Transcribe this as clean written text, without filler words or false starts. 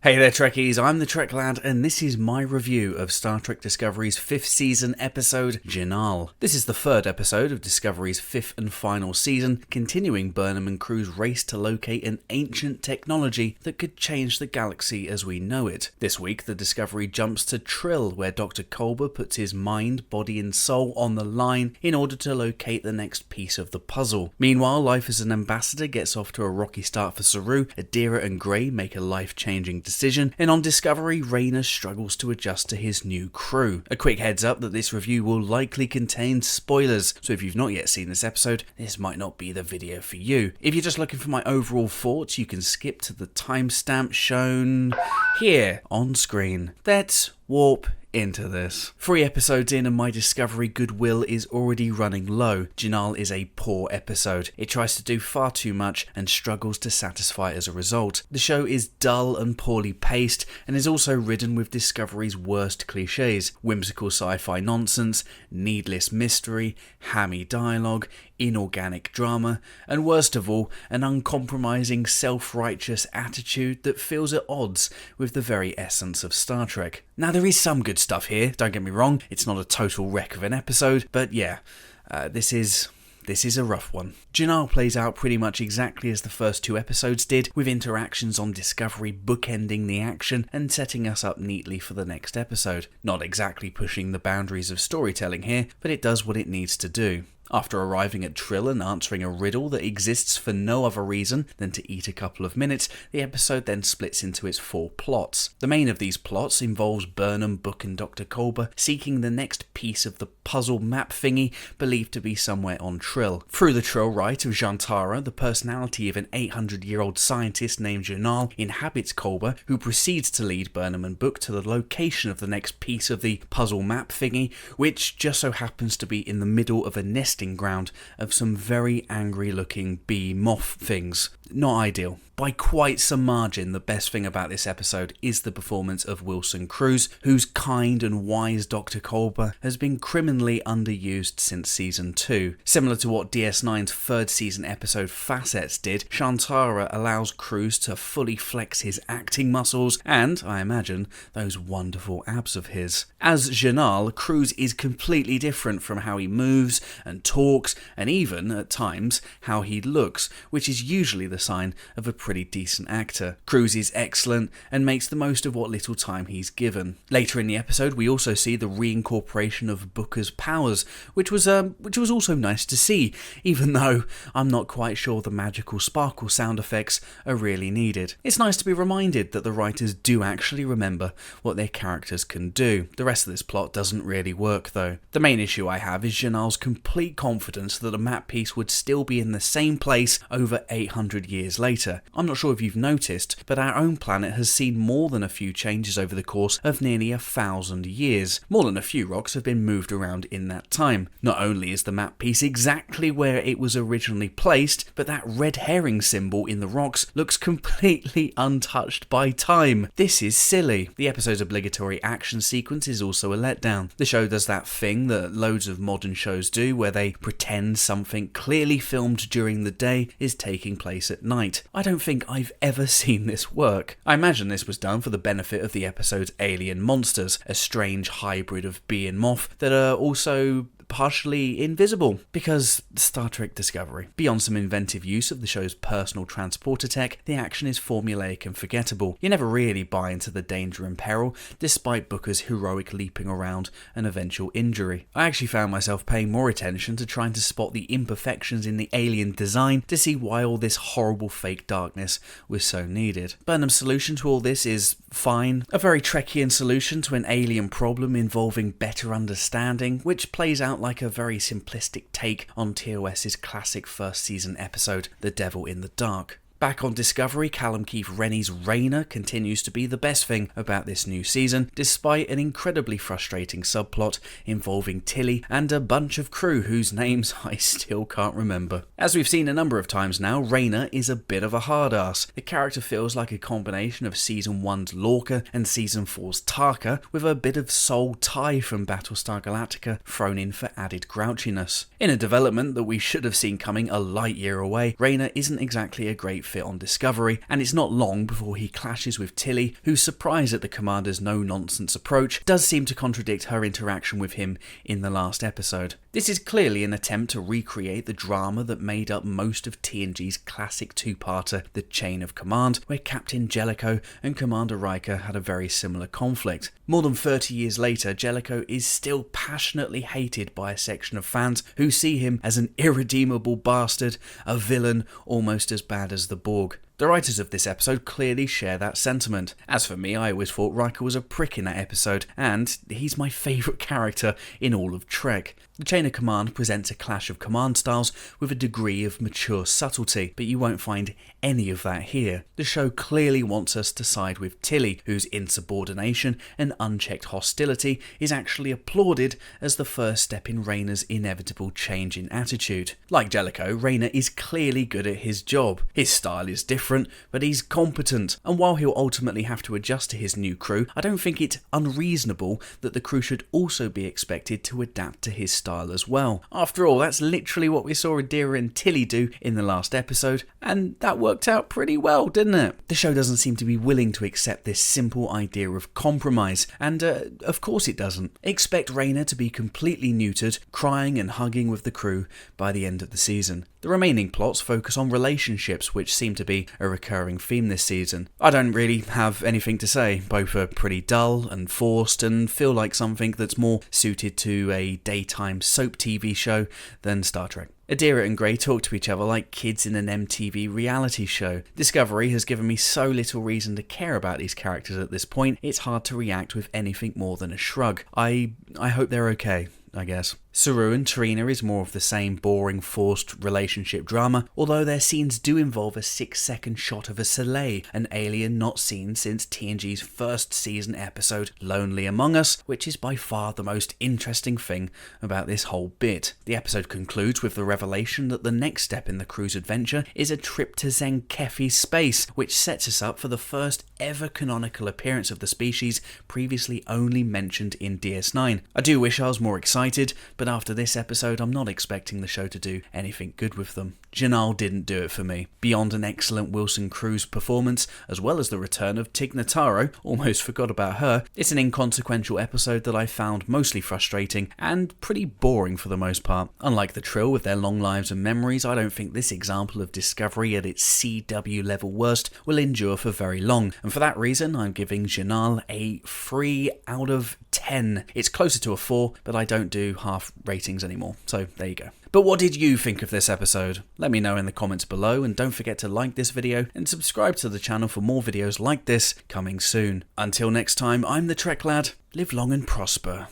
Hey there Trekkies, I'm the Trek Lad and this is my review of Star Trek Discovery's 5th season episode, Jinaal. This is the 3rd episode of Discovery's 5th and final season, continuing Burnham and crew's race to locate an ancient technology that could change the galaxy as we know it. This week the Discovery jumps to Trill, where Dr. Culber puts his mind, body and soul on the line in order to locate the next piece of the puzzle. Meanwhile, life as an ambassador gets off to a rocky start for Saru. Adira and Gray make a life-changing decision, and on Discovery, Raynar struggles to adjust to his new crew. A quick heads up that this review will likely contain spoilers, so if you've not yet seen this episode, this might not be the video for you. If you're just looking for my overall thoughts, you can skip to the timestamp shown here on screen. Let's warp into this. 3 episodes in and my Discovery goodwill is already running low. Jinaal is a poor episode. It tries to do far too much and struggles to satisfy as a result. The show is dull and poorly paced and is also ridden with Discovery's worst cliches: whimsical sci-fi nonsense, needless mystery, hammy dialogue, inorganic drama, and worst of all, an uncompromising self-righteous attitude that feels at odds with the very essence of Star Trek. Now there is some good stuff here, don't get me wrong, it's not a total wreck of an episode, but yeah, this is a rough one. Jinaal plays out pretty much exactly as the first 2 episodes did, with interactions on Discovery bookending the action and setting us up neatly for the next episode. Not exactly pushing the boundaries of storytelling here, but it does what it needs to do. After arriving at Trill and answering a riddle that exists for no other reason than to eat a couple of minutes, the episode then splits into its 4 plots. The main of these plots involves Burnham, Book and Dr. Culber seeking the next piece of the puzzle map thingy believed to be somewhere on Trill. Through the Trill right of Jantara, the personality of an 800-year-old scientist named Jinaal inhabits Culber, who proceeds to lead Burnham and Book to the location of the next piece of the puzzle map thingy, which just so happens to be in the middle of a nesting ground of some very angry looking bee moth things. Not ideal. By quite some margin, the best thing about this episode is the performance of Wilson Cruz, whose kind and wise Dr. Culber has been criminally underused since season 2. Similar to what DS9's 3rd season episode Facets did, Shantara allows Cruz to fully flex his acting muscles and, I imagine, those wonderful abs of his. As Jinaal, Cruz is completely different from how he moves and talks, and even, at times, how he looks, which is usually the sign of a pretty decent actor. Cruz is excellent and makes the most of what little time he's given. Later in the episode we also see the reincorporation of Booker's powers, which was also nice to see, even though I'm not quite sure the magical sparkle sound effects are really needed. It's nice to be reminded that the writers do actually remember what their characters can do. The rest of this plot doesn't really work though. The main issue I have is Jinaal's complete confidence that a map piece would still be in the same place over 800 years later. I'm not sure if you've noticed, but our own planet has seen more than a few changes over the course of nearly 1,000 years. More than a few rocks have been moved around in that time. Not only is the map piece exactly where it was originally placed, but that red herring symbol in the rocks looks completely untouched by time. This is silly. The episode's obligatory action sequence is also a letdown. The show does that thing that loads of modern shows do, where they pretend something clearly filmed during the day is taking place at night. I don't think I've ever seen this work. I imagine this was done for the benefit of the episode's alien monsters, a strange hybrid of bee and moth that are also partially invisible, because Star Trek Discovery. Beyond some inventive use of the show's personal transporter tech, the action is formulaic and forgettable. You never really buy into the danger and peril, despite Booker's heroic leaping around and eventual injury. I actually found myself paying more attention to trying to spot the imperfections in the alien design to see why all this horrible fake darkness was so needed. Burnham's solution to all this is fine. A very Trekkian solution to an alien problem involving better understanding, which plays out like a very simplistic take on TOS's classic 1st season episode, The Devil in the Dark. Back on Discovery, Callum Keith Rennie's Raynar continues to be the best thing about this new season, despite an incredibly frustrating subplot involving Tilly and a bunch of crew whose names I still can't remember. As we've seen a number of times now, Raynar is a bit of a hard ass. The character feels like a combination of Season 1's Lorca and Season 4's Tarka, with a bit of Soul Ty from Battlestar Galactica thrown in for added grouchiness. In a development that we should have seen coming a light year away, Raynar isn't exactly a great fit on Discovery, and it's not long before he clashes with Tilly, whose surprise at the Commander's no-nonsense approach does seem to contradict her interaction with him in the last episode. This is clearly an attempt to recreate the drama that made up most of TNG's classic two-parter, The Chain of Command, where Captain Jellicoe and Commander Riker had a very similar conflict. More than 30 years later, Jellicoe is still passionately hated by a section of fans who see him as an irredeemable bastard, a villain almost as bad as the Borg. The writers of this episode clearly share that sentiment. As for me, I always thought Riker was a prick in that episode, and he's my favourite character in all of Trek. The Chain of Command presents a clash of command styles with a degree of mature subtlety, but you won't find any of that here. The show clearly wants us to side with Tilly, whose insubordination and unchecked hostility is actually applauded as the first step in Raynar's inevitable change in attitude. Like Jellicoe, Raynar is clearly good at his job. His style is different, but he's competent, and while he'll ultimately have to adjust to his new crew, I don't think it's unreasonable that the crew should also be expected to adapt to his style as well. After all, that's literally what we saw Adira and Tilly do in the last episode, and that worked out pretty well, didn't it? The show doesn't seem to be willing to accept this simple idea of compromise, and of course it doesn't. Expect Raynar to be completely neutered, crying and hugging with the crew by the end of the season. The remaining plots focus on relationships, which seem to be a recurring theme this season. I don't really have anything to say. Both are pretty dull and forced and feel like something that's more suited to a daytime soap TV show than Star Trek. Adira and Gray talk to each other like kids in an MTV reality show. Discovery has given me so little reason to care about these characters at this point, it's hard to react with anything more than a shrug. I hope they're okay, I guess. Saru and Trina is more of the same boring, forced relationship drama, although their scenes do involve a 6-second shot of a Soleil, an alien not seen since TNG's first season episode, Lonely Among Us, which is by far the most interesting thing about this whole bit. The episode concludes with the revelation that the next step in the crew's adventure is a trip to Zenkefi space, which sets us up for the first ever canonical appearance of the species previously only mentioned in DS9. I do wish I was more excited, but after this episode I'm not expecting the show to do anything good with them. Jinaal didn't do it for me. Beyond an excellent Wilson Cruz performance, as well as the return of Tig Notaro, almost forgot about her, it's an inconsequential episode that I found mostly frustrating and pretty boring for the most part. Unlike the Trill with their long lives and memories, I don't think this example of Discovery at its CW level worst will endure for very long, and for that reason I'm giving Jinaal a 3 out of 10. It's closer to a 4, but I don't do half ratings anymore, so there you go. But what did you think of this episode? Let me know in the comments below, and don't forget to like this video and subscribe to the channel for more videos like this coming soon. Until next time, I'm the Trek Lad. Live long and prosper.